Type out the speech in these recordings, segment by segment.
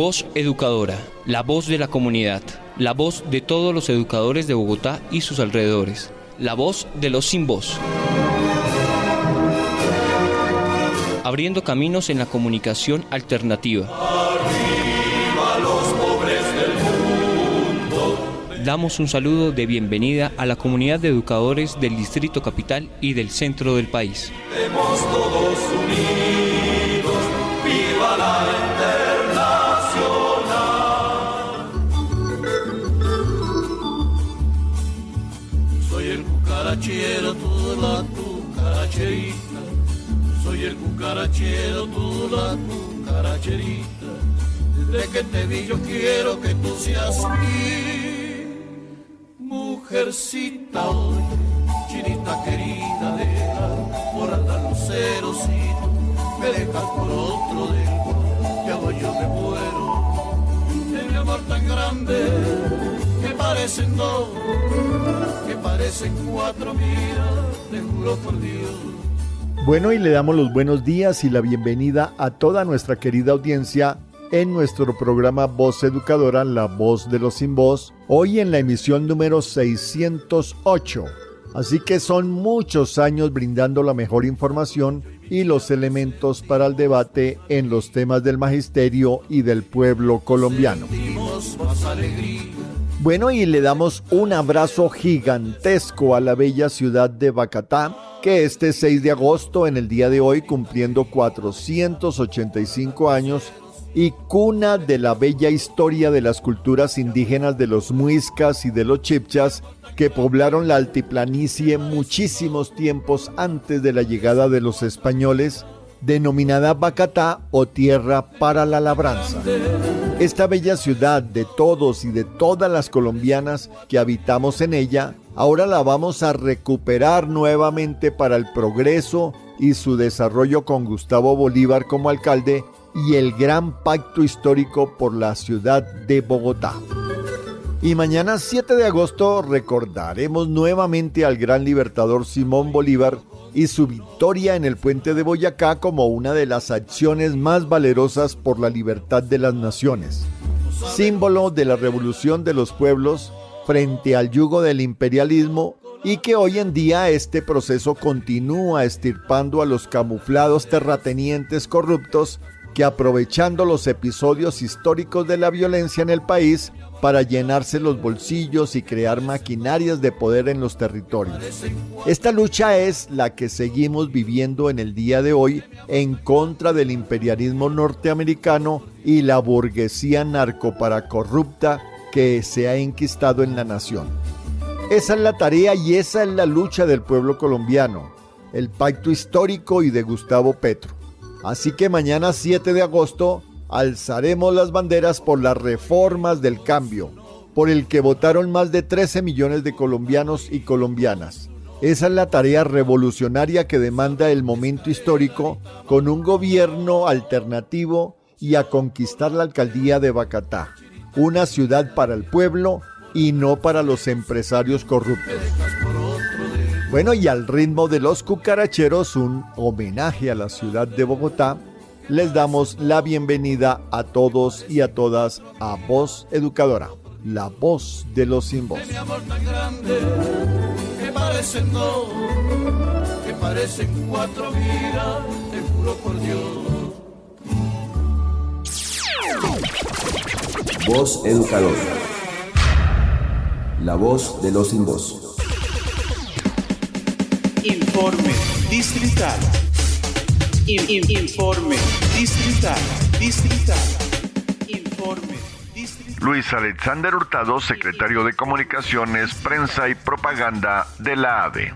Voz Educadora, la voz de la comunidad, la voz de todos los educadores de Bogotá y sus alrededores, la voz de los sin voz. Abriendo caminos en la comunicación alternativa. Arriba los pobres del mundo. Damos un saludo de bienvenida a la comunidad de educadores del Distrito Capital y del centro del país. Estemos todos unidos, viva la internacional. Soy el cucarachero, tú la cucaracherita. Soy el cucarachero, tú la cucaracherita. Desde que te vi yo quiero que tú seas mi mujercita. Oye, chinita querida, deja por andar luceros y tú me dejas por otro dejo. Ya voy yo me muero de mi amor tan grande que parecen dos, que parecen cuatro, mira, te juro por Dios. Bueno, y le damos los buenos días y la bienvenida a toda nuestra querida audiencia en nuestro programa Voz Educadora, la voz de los sin voz, hoy en la emisión número 608. Así que son muchos años brindando la mejor información y los elementos para el debate en los temas del magisterio y del pueblo colombiano. Bueno, y le damos un abrazo gigantesco a la bella ciudad de Bogotá, que este 6 de agosto, en el día de hoy, cumpliendo 485 años, y cuna de la bella historia de las culturas indígenas de los muiscas y de los chibchas, que poblaron la altiplanicie muchísimos tiempos antes de la llegada de los españoles, denominada Bogotá o Tierra para la Labranza. Esta bella ciudad de todos y de todas las colombianas que habitamos en ella, ahora la vamos a recuperar nuevamente para el progreso y su desarrollo con Gustavo Bolívar como alcalde y el gran pacto histórico por la ciudad de Bogotá. Y mañana 7 de agosto recordaremos nuevamente al gran libertador Simón Bolívar y su victoria en el puente de Boyacá como una de las acciones más valerosas por la libertad de las naciones, símbolo de la revolución de los pueblos frente al yugo del imperialismo, y que hoy en día este proceso continúa extirpando a los camuflados terratenientes corruptos que, aprovechando los episodios históricos de la violencia en el país para llenarse los bolsillos y crear maquinarias de poder en los territorios. Esta lucha es la que seguimos viviendo en el día de hoy en contra del imperialismo norteamericano y la burguesía narcoparacorrupta que se ha enquistado en la nación. Esa es la tarea y esa es la lucha del pueblo colombiano, el pacto histórico y de Gustavo Petro. Así que mañana 7 de agosto alzaremos las banderas por las reformas del cambio, por el que votaron más de 13 millones de colombianos y colombianas. Esa es la tarea revolucionaria que demanda el momento histórico, con un gobierno alternativo y a conquistar la alcaldía de Bogotá, una ciudad para el pueblo y no para los empresarios corruptos. Bueno, y al ritmo de los cucaracheros, un homenaje a la ciudad de Bogotá, les damos la bienvenida a todos y a todas a Voz Educadora, la voz de los sin voz. Mi amor tan grande, que parecen dos, que parecen cuatro, mira, te juro por Dios. Voz Educadora, la voz de los sin voz. Informe distrital. Informe distrital. Informe distrital. Luis Alexander Hurtado, secretario de Comunicaciones, Prensa y Propaganda de la ADE.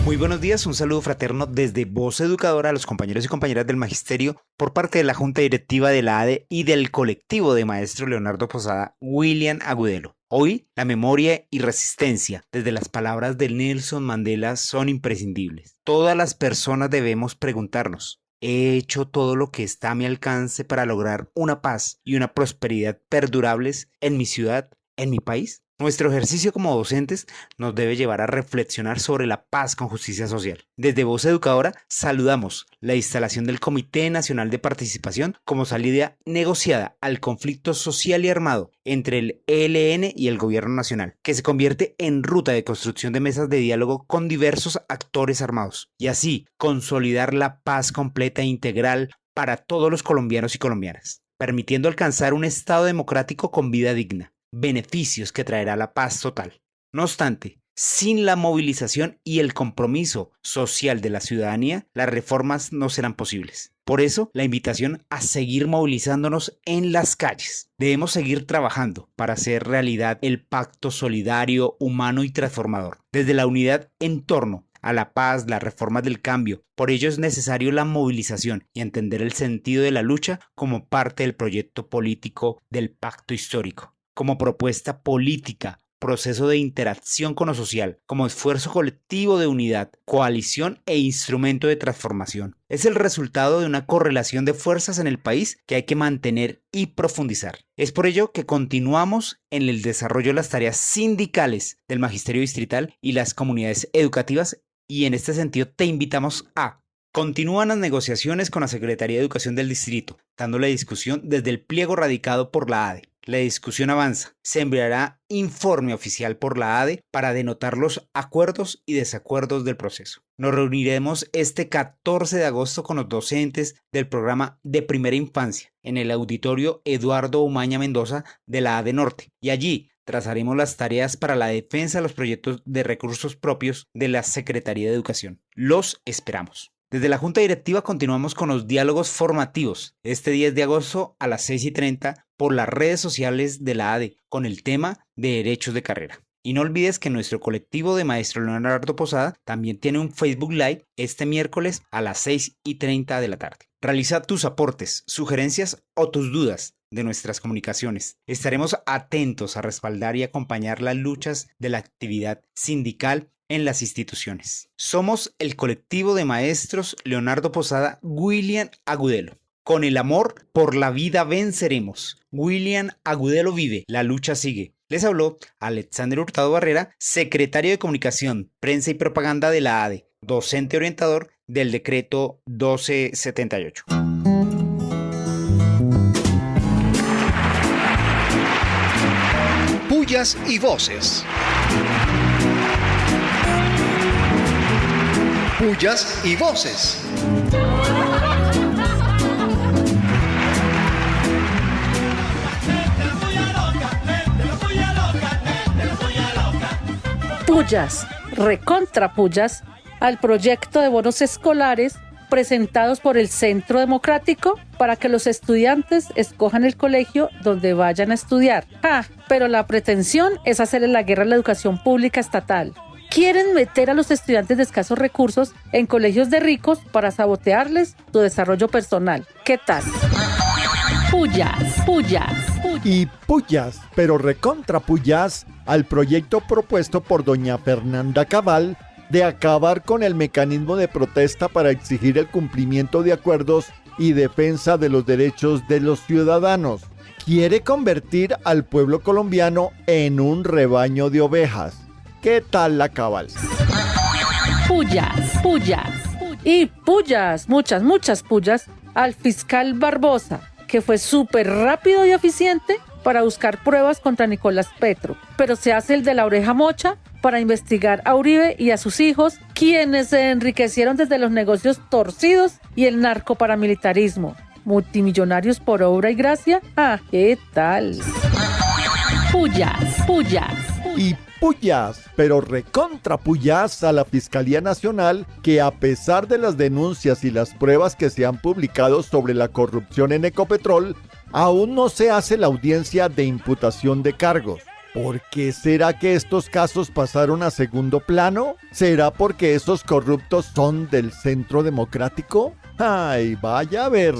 Muy buenos días, un saludo fraterno desde Voz Educadora a los compañeros y compañeras del Magisterio por parte de la Junta Directiva de la ADE y del colectivo de maestro Leonardo Posada, William Agudelo. Hoy, la memoria y resistencia, desde las palabras de Nelson Mandela, son imprescindibles. Todas las personas debemos preguntarnos, ¿he hecho todo lo que está a mi alcance para lograr una paz y una prosperidad perdurables en mi ciudad, en mi país? Nuestro ejercicio como docentes nos debe llevar a reflexionar sobre la paz con justicia social. Desde Voz Educadora saludamos la instalación del Comité Nacional de Participación como salida negociada al conflicto social y armado entre el ELN y el Gobierno Nacional, que se convierte en ruta de construcción de mesas de diálogo con diversos actores armados, y así consolidar la paz completa e integral para todos los colombianos y colombianas, permitiendo alcanzar un Estado democrático con vida digna, beneficios que traerá la paz total. No obstante, sin la movilización y el compromiso social de la ciudadanía, las reformas no serán posibles. Por eso, la invitación a seguir movilizándonos en las calles. Debemos seguir trabajando para hacer realidad el pacto solidario, humano y transformador, desde la unidad en torno a la paz, las reformas del cambio. Por ello es necesario la movilización y entender el sentido de la lucha como parte del proyecto político del pacto histórico, como propuesta política, proceso de interacción con lo social, como esfuerzo colectivo de unidad, coalición e instrumento de transformación. Es el resultado de una correlación de fuerzas en el país que hay que mantener y profundizar. Es por ello que continuamos en el desarrollo de las tareas sindicales del Magisterio Distrital y las comunidades educativas, y en este sentido te invitamos a: continúan las negociaciones con la Secretaría de Educación del Distrito, dándole discusión desde el pliego radicado por la ADE. La discusión avanza. Se enviará informe oficial por la ADE para denotar los acuerdos y desacuerdos del proceso. Nos reuniremos este 14 de agosto con los docentes del programa de primera infancia en el auditorio Eduardo Umaña Mendoza de la ADE Norte, y allí trazaremos las tareas para la defensa de los proyectos de recursos propios de la Secretaría de Educación. Los esperamos. Desde la Junta Directiva continuamos con los diálogos formativos este 10 de agosto a las 6:30 por las redes sociales de la ADE con el tema de derechos de carrera. Y no olvides que nuestro colectivo de Maestro Leonardo Posada también tiene un Facebook Live este miércoles a las 6:30 de la tarde. Realiza tus aportes, sugerencias o tus dudas de nuestras comunicaciones. Estaremos atentos a respaldar y acompañar las luchas de la actividad sindical en las instituciones. Somos el colectivo de maestros Leonardo Posada, William Agudelo. Con el amor por la vida venceremos. William Agudelo vive, la lucha sigue. Les habló Alexander Hurtado Barrera, secretario de Comunicación, Prensa y Propaganda de la ADE, docente orientador del decreto 1278. Pullas y voces. Pullas y voces. Pullas, recontra pullas, al proyecto de bonos escolares presentados por el Centro Democrático para que los estudiantes escojan el colegio donde vayan a estudiar. Pero la pretensión es hacerle la guerra a la educación pública estatal. Quieren meter a los estudiantes de escasos recursos en colegios de ricos para sabotearles su desarrollo personal. ¿Qué tal? Pullas, pullas. Y pullas, pero recontra pullas, al proyecto propuesto por doña Fernanda Cabal de acabar con el mecanismo de protesta para exigir el cumplimiento de acuerdos y defensa de los derechos de los ciudadanos. Quiere convertir al pueblo colombiano en un rebaño de ovejas. ¿Qué tal la Cabal? Pullas, pullas. Y pullas, muchas pullas, al fiscal Barbosa, que fue súper rápido y eficiente para buscar pruebas contra Nicolás Petro, pero se hace el de la oreja mocha para investigar a Uribe y a sus hijos, quienes se enriquecieron desde los negocios torcidos y el narcoparamilitarismo. Multimillonarios por obra y gracia. ¿Qué tal? Pullas, pullas. Y pullas, pero recontra pullas a la Fiscalía Nacional, que a pesar de las denuncias y las pruebas que se han publicado sobre la corrupción en Ecopetrol, aún no se hace la audiencia de imputación de cargos. ¿Por qué será que estos casos pasaron a segundo plano? ¿Será porque esos corruptos son del Centro Democrático? ¡Ay, vaya a ver!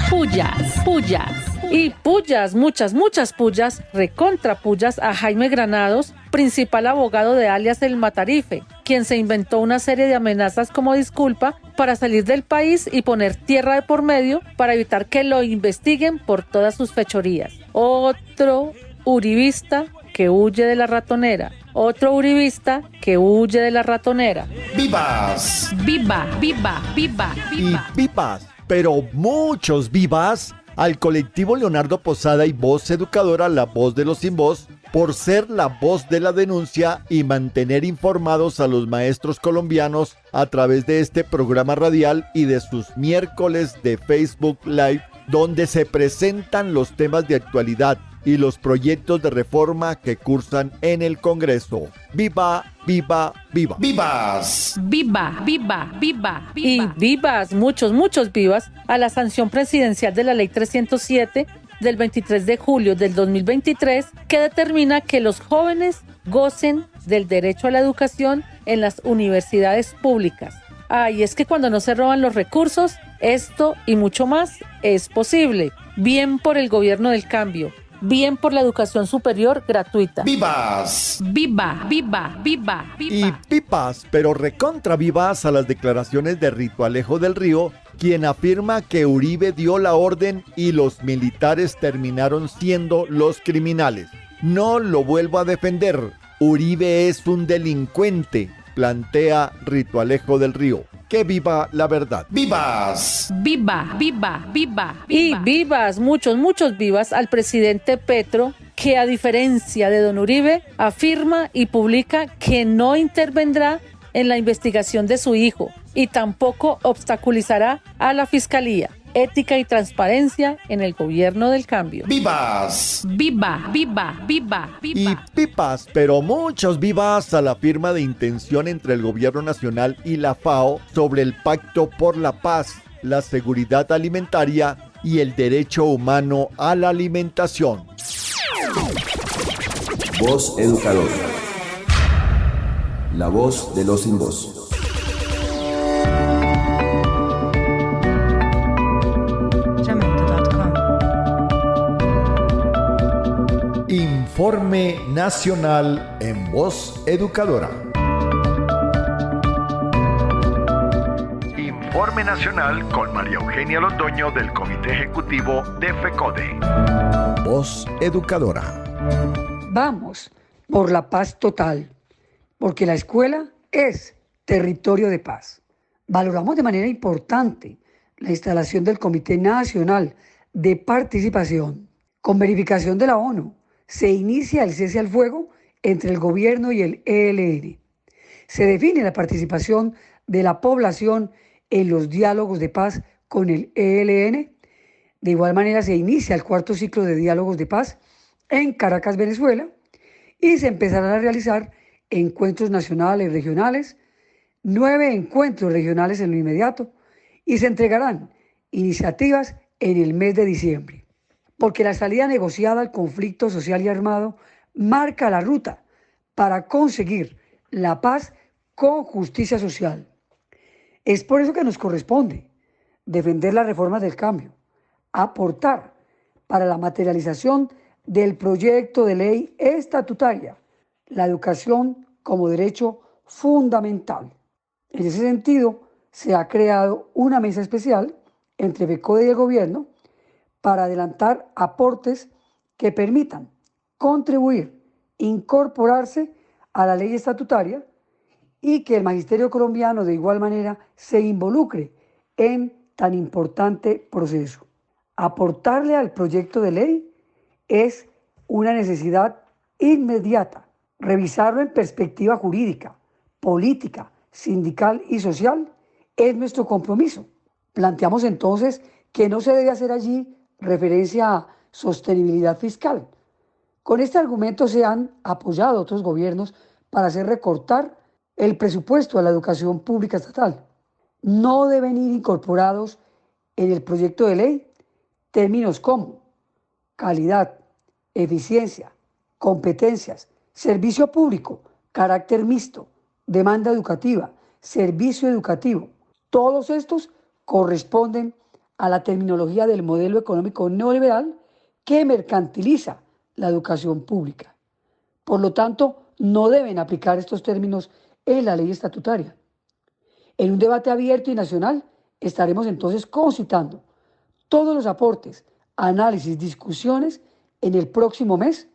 Pullas, pullas. Y pullas, muchas pullas, recontra pullas a Jaime Granados, principal abogado de alias El Matarife, quien se inventó una serie de amenazas como disculpa para salir del país y poner tierra de por medio para evitar que lo investiguen por todas sus fechorías. Otro uribista que huye de la ratonera, otro uribista que huye de la ratonera. ¡Vivas! Viva, viva, viva, Y viva. vivas, pero muchos vivas, al colectivo Leonardo Posada y Voz Educadora, la voz de los sin voz, por ser la voz de la denuncia y mantener informados a los maestros colombianos a través de este programa radial y de sus miércoles de Facebook Live, donde se presentan los temas de actualidad y los proyectos de reforma que cursan en el Congreso. ¡Viva, viva, viva! ¡Vivas! Viva, viva, viva, Y viva. vivas, muchos vivas, a la sanción presidencial de la Ley 307 del 23 de julio del 2023, que determina que los jóvenes gocen del derecho a la educación en las universidades públicas. Y es que cuando no se roban los recursos, esto y mucho más es posible. Bien por el gobierno del cambio, bien por la educación superior gratuita. ¡Vivas! Viva, viva, viva, Y viva. vivas, pero recontra vivas a las declaraciones de Rito Alejo del Río, quien afirma que Uribe dio la orden y los militares terminaron siendo los criminales. No lo vuelvo a defender. Uribe es un delincuente, plantea Rito Alejo del Río. Que viva la verdad. ¡Vivas! Viva, viva, viva, Y viva. vivas, muchos vivas al presidente Petro, que a diferencia de don Uribe, afirma y publica que no intervendrá en la investigación de su hijo y tampoco obstaculizará a la Fiscalía. Ética y transparencia en el gobierno del cambio. ¡Vivas! Viva, viva, viva, Y viva. vivas, pero muchos vivas a la firma de intención entre el gobierno nacional y la FAO sobre el Pacto por la Paz, la seguridad alimentaria y el derecho humano a la alimentación. Voz Educadora. La voz de los sin voz. Informe Nacional en Voz Educadora. Informe Nacional con María Eugenia Londoño del Comité Ejecutivo de FECODE. Voz Educadora. Vamos por la paz total, porque la escuela es territorio de paz. Valoramos de manera importante la instalación del Comité Nacional de Participación. Con verificación de la ONU, se inicia el cese al fuego entre el gobierno y el ELN. Se define la participación de la población en los diálogos de paz con el ELN. De igual manera, se inicia el cuarto ciclo de diálogos de paz en Caracas, Venezuela, y se empezarán a realizar encuentros nacionales y regionales, 9 encuentros regionales en lo inmediato, y se entregarán iniciativas en el mes de diciembre. Porque la salida negociada al conflicto social y armado marca la ruta para conseguir la paz con justicia social. Es por eso que nos corresponde defender las reformas del cambio, aportar para la materialización del proyecto de ley estatutaria, la educación como derecho fundamental. En ese sentido, se ha creado una mesa especial entre FECODE y el gobierno para adelantar aportes que permitan contribuir, incorporarse a la ley estatutaria y que el magisterio colombiano de igual manera se involucre en tan importante proceso. Aportarle al proyecto de ley es una necesidad inmediata. Revisarlo en perspectiva jurídica, política, sindical y social es nuestro compromiso. Planteamos entonces que no se debe hacer allí referencia a sostenibilidad fiscal. Con este argumento se han apoyado otros gobiernos para hacer recortar el presupuesto a la educación pública estatal. No deben ir incorporados en el proyecto de ley términos como calidad, eficiencia, competencias, servicio público, carácter mixto, demanda educativa, servicio educativo. Todos estos corresponden a la terminología del modelo económico neoliberal que mercantiliza la educación pública. Por lo tanto, no deben aplicar estos términos en la ley estatutaria. En un debate abierto y nacional estaremos entonces concitando todos los aportes, análisis, discusiones en el próximo mes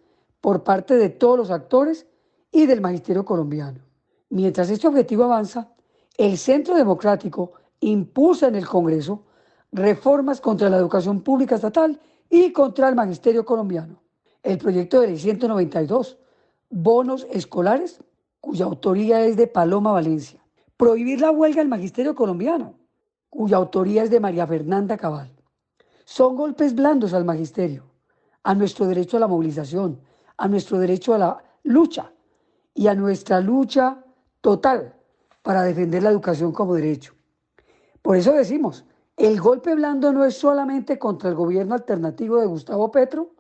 por parte de todos los actores y del magisterio colombiano. Mientras este objetivo avanza, el Centro Democrático impulsa en el Congreso reformas contra la educación pública estatal y contra el magisterio colombiano. El proyecto de ley 192, bonos escolares, cuya autoría es de Paloma Valencia. Prohibir la huelga del magisterio colombiano, cuya autoría es de María Fernanda Cabal. Son golpes blandos al magisterio, a nuestro derecho a la movilización, a nuestro derecho a la lucha y a nuestra lucha total para defender la educación como derecho. Por eso decimos, el golpe blando no es solamente contra el gobierno alternativo de Gustavo Petro,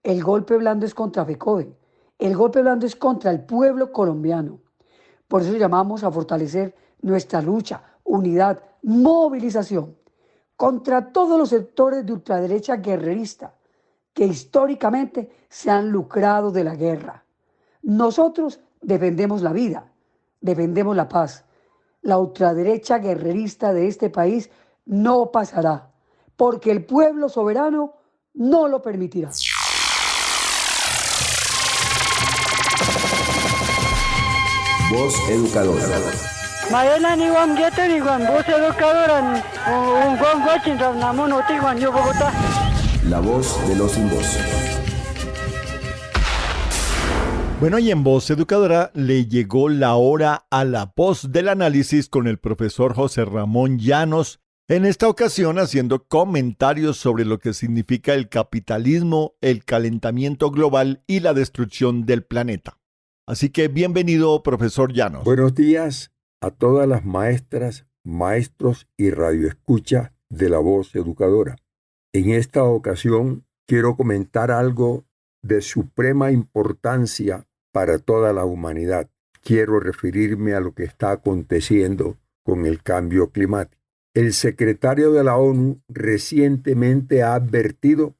el golpe blando es contra FECODE, el golpe blando es contra el pueblo colombiano. Por eso llamamos a fortalecer nuestra lucha, unidad, movilización contra todos los sectores de ultraderecha guerrerista que históricamente se han lucrado de la guerra. Nosotros defendemos la vida, defendemos la paz. La ultraderecha guerrerista de este país no pasará, porque el pueblo soberano no lo permitirá. Voz Educadora. Maena ni guam geto ni guam voz educadora un guam guachin ramnamo noti guam yo Bogotá. La voz de los sin voz. Bueno, y en Voz Educadora le llegó la hora a la voz del análisis con el profesor José Ramón Llanos, en esta ocasión haciendo comentarios sobre lo que significa el capitalismo, el calentamiento global y la destrucción del planeta. Así que bienvenido, profesor Llanos. Buenos días a todas las maestras, maestros y radioescuchas de la Voz Educadora. En esta ocasión quiero comentar algo de suprema importancia para toda la humanidad. Quiero referirme a lo que está aconteciendo con el cambio climático. El secretario de la ONU recientemente ha advertido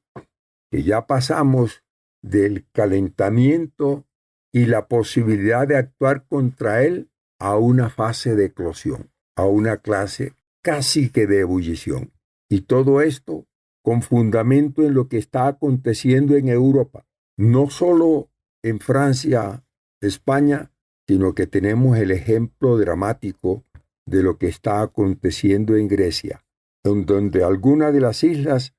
que ya pasamos del calentamiento y la posibilidad de actuar contra él a una fase de eclosión, a una clase casi que de ebullición. Y todo esto con fundamento en lo que está aconteciendo en Europa, no solo en Francia, España, sino que tenemos el ejemplo dramático de lo que está aconteciendo en Grecia, donde algunas de las islas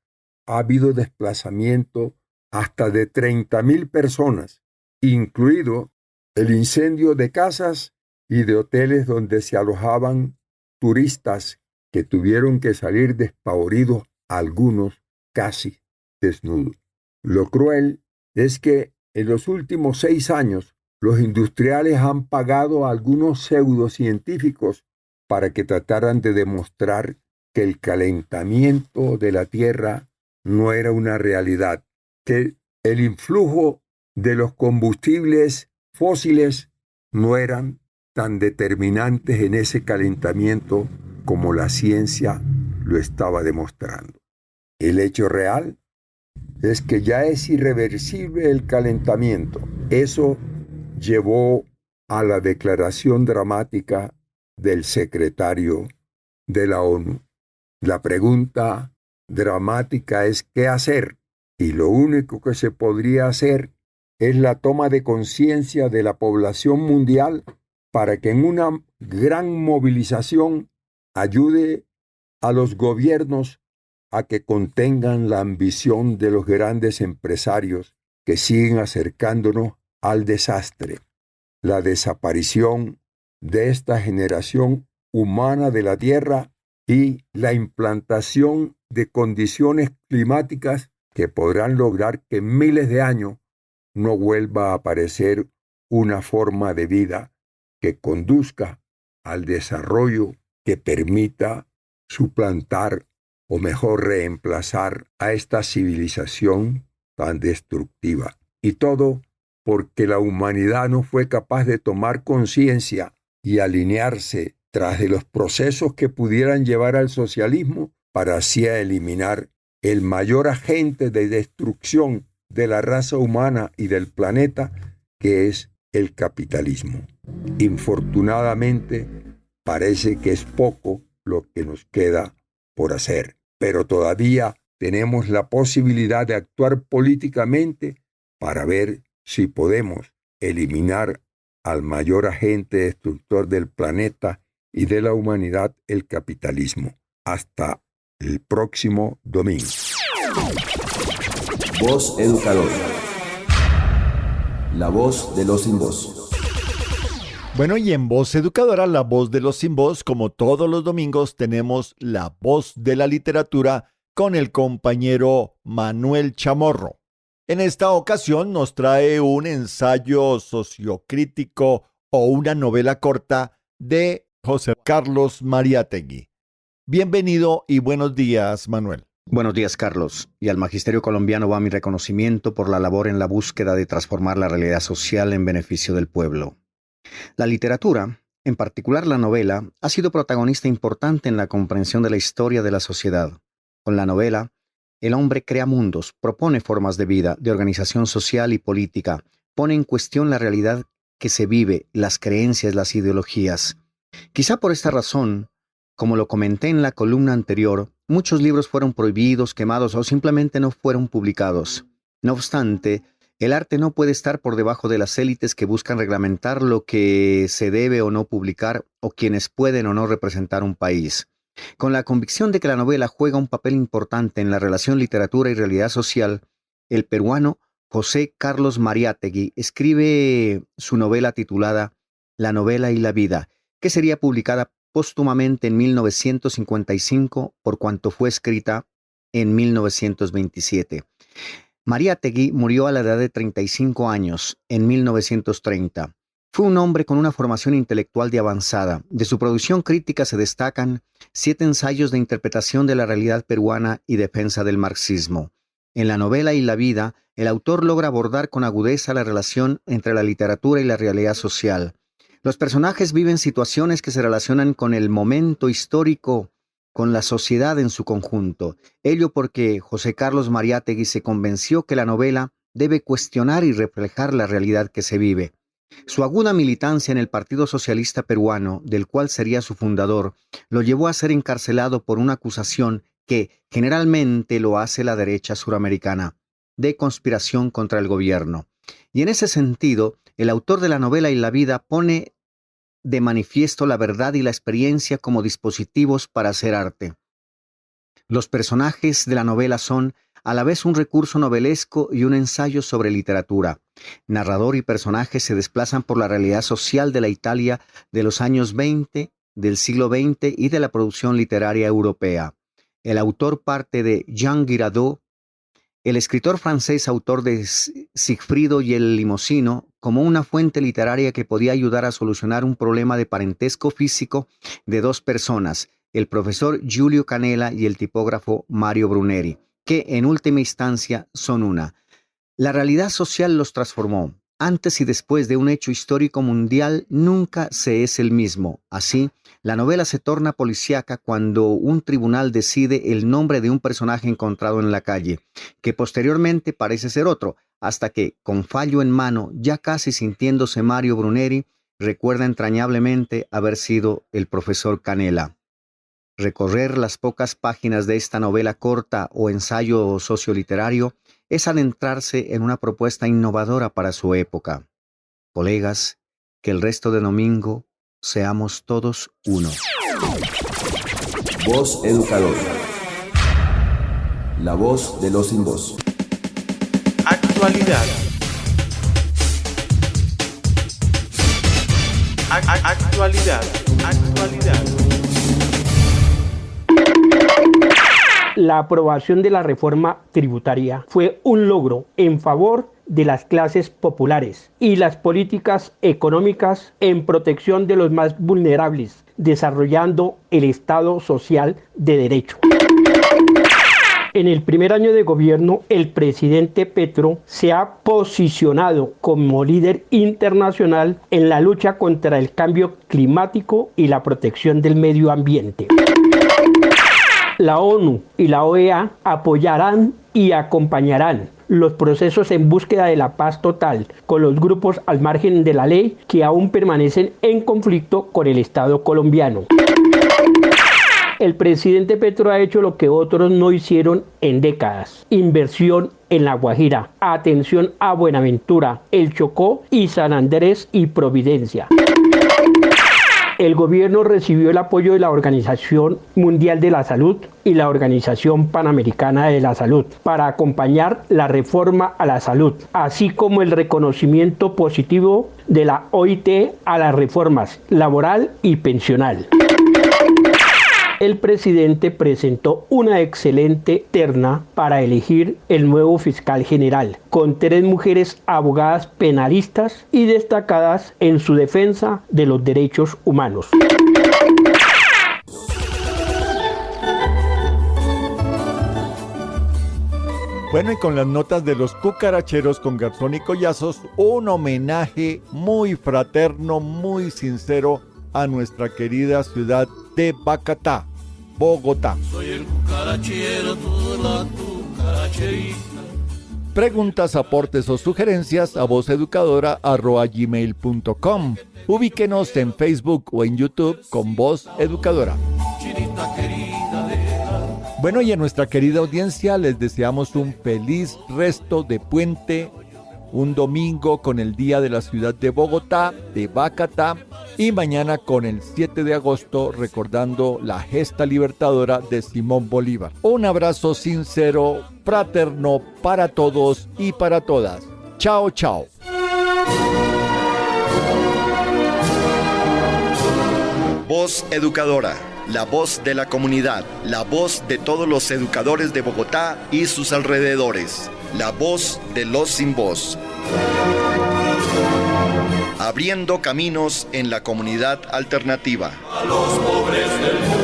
ha habido desplazamiento hasta de 30.000 personas, incluido el incendio de casas y de hoteles donde se alojaban turistas que tuvieron que salir despavoridos, algunos casi desnudos. Lo cruel es que en los últimos 6 años los industriales han pagado a algunos pseudocientíficos para que trataran de demostrar que el calentamiento de la Tierra no era una realidad, que el influjo de los combustibles fósiles no eran tan determinantes en ese calentamiento como la ciencia lo estaba demostrando. El hecho real es que ya es irreversible el calentamiento. Eso llevó a la declaración dramática del secretario de la ONU. La pregunta dramática es ¿qué hacer? Y lo único que se podría hacer es la toma de conciencia de la población mundial para que en una gran movilización ayude a los gobiernos a que contengan la ambición de los grandes empresarios que siguen acercándonos al desastre, la desaparición de esta generación humana de la Tierra y la implantación de condiciones climáticas que podrán lograr que en miles de años no vuelva a aparecer una forma de vida que conduzca al desarrollo que permita suplantar o mejor reemplazar a esta civilización tan destructiva. Y todo porque la humanidad no fue capaz de tomar conciencia y alinearse tras de los procesos que pudieran llevar al socialismo para así eliminar el mayor agente de destrucción de la raza humana y del planeta, que es el capitalismo. Infortunadamente, parece que es poco lo que nos queda por hacer, pero todavía tenemos la posibilidad de actuar políticamente para ver si podemos eliminar al mayor agente destructor del planeta y de la humanidad, el capitalismo. Hasta el próximo domingo. Voz Educadora. La voz de los sin voz. Bueno, y en Voz Educadora, la voz de los sin voz, como todos los domingos, tenemos la voz de la literatura con el compañero Manuel Chamorro. En esta ocasión nos trae un ensayo sociocrítico o una novela corta de José Carlos Mariátegui. Bienvenido y buenos días, Manuel. Buenos días, Carlos. Y al Magisterio colombiano va mi reconocimiento por la labor en la búsqueda de transformar la realidad social en beneficio del pueblo. La literatura, en particular la novela, ha sido protagonista importante en la comprensión de la historia de la sociedad. Con la novela, el hombre crea mundos, propone formas de vida, de organización social y política, pone en cuestión la realidad que se vive, las creencias, las ideologías. Quizá por esta razón, como lo comenté en la columna anterior, muchos libros fueron prohibidos, quemados o simplemente no fueron publicados. No obstante, el arte no puede estar por debajo de las élites que buscan reglamentar lo que se debe o no publicar o quienes pueden o no representar un país. Con la convicción de que la novela juega un papel importante en la relación literatura y realidad social, el peruano José Carlos Mariátegui escribe su novela titulada La novela y la vida, que sería publicada póstumamente en 1955 por cuanto fue escrita en 1927. Mariátegui murió a la edad de 35 años, en 1930. Fue un hombre con una formación intelectual de avanzada. De su producción crítica se destacan 7 ensayos de interpretación de la realidad peruana y defensa del marxismo. En La novela y la vida, el autor logra abordar con agudeza la relación entre la literatura y la realidad social. Los personajes viven situaciones que se relacionan con el momento histórico, con la sociedad en su conjunto. Ello porque José Carlos Mariátegui se convenció que la novela debe cuestionar y reflejar la realidad que se vive. Su aguda militancia en el Partido Socialista Peruano, del cual sería su fundador, lo llevó a ser encarcelado por una acusación que generalmente lo hace la derecha suramericana, de conspiración contra el gobierno. Y en ese sentido, el autor de La novela y la vida pone de manifiesto la verdad y la experiencia como dispositivos para hacer arte. Los personajes de la novela son a la vez un recurso novelesco y un ensayo sobre literatura. Narrador y personajes se desplazan por la realidad social de la Italia de los años 20, del siglo XX y de la producción literaria europea. El autor parte de Jean Giraudoux, el escritor francés autor de Sigfrido y el Limosino, como una fuente literaria que podía ayudar a solucionar un problema de parentesco físico de 2 personas, el profesor Giulio Canella y el tipógrafo Mario Bruneri, que en última instancia son una. La realidad social los transformó. Antes y después de un hecho histórico mundial nunca se es el mismo. Así, la novela se torna policíaca cuando un tribunal decide el nombre de un personaje encontrado en la calle, que posteriormente parece ser otro, hasta que, con fallo en mano, ya casi sintiéndose Mario Bruneri, recuerda entrañablemente haber sido el profesor Canella. Recorrer las pocas páginas de esta novela corta o ensayo socioliterario es adentrarse en una propuesta innovadora para su época. Colegas, que el resto de domingo seamos todos uno. Voz Educadora. La voz de los sin voz. Actualidad. Actualidad. La aprobación de la reforma tributaria fue un logro en favor de las clases populares y las políticas económicas en protección de los más vulnerables, desarrollando el Estado social de derecho. En el primer año de gobierno, el presidente Petro se ha posicionado como líder internacional en la lucha contra el cambio climático y la protección del medio ambiente. La ONU y la OEA apoyarán y acompañarán los procesos en búsqueda de la paz total con los grupos al margen de la ley que aún permanecen en conflicto con el Estado colombiano. El presidente Petro ha hecho lo que otros no hicieron en décadas: inversión en La Guajira, atención a Buenaventura, El Chocó y San Andrés y Providencia. El gobierno recibió el apoyo de la Organización Mundial de la Salud y la Organización Panamericana de la Salud para acompañar la reforma a la salud, así como el reconocimiento positivo de la OIT a las reformas laboral y pensional. El presidente presentó una excelente terna para elegir el nuevo fiscal general, con 3 mujeres abogadas penalistas y destacadas en su defensa de los derechos humanos. Bueno, y con las notas de los cucaracheros con Garzón y Collazos, un homenaje muy fraterno, muy sincero a nuestra querida ciudad de Bacatá, Bogotá. Soy el cucarachero, tú la cucaracherita. Preguntas, aportes o sugerencias a vozeducadora@gmail.com. Ubíquenos en Facebook o en YouTube con Voz Educadora. Chinita querida de la... Bueno, y a nuestra querida audiencia les deseamos un feliz resto de puente, un domingo con el Día de la Ciudad de Bogotá, de Bacatá, y mañana con el 7 de agosto recordando la gesta libertadora de Simón Bolívar. Un abrazo sincero, fraterno para todos y para todas. Chao, chao. Voz Educadora, la voz de la comunidad, la voz de todos los educadores de Bogotá y sus alrededores, la voz de los sin voz. Abriendo caminos en la comunidad alternativa. A los pobres del mundo.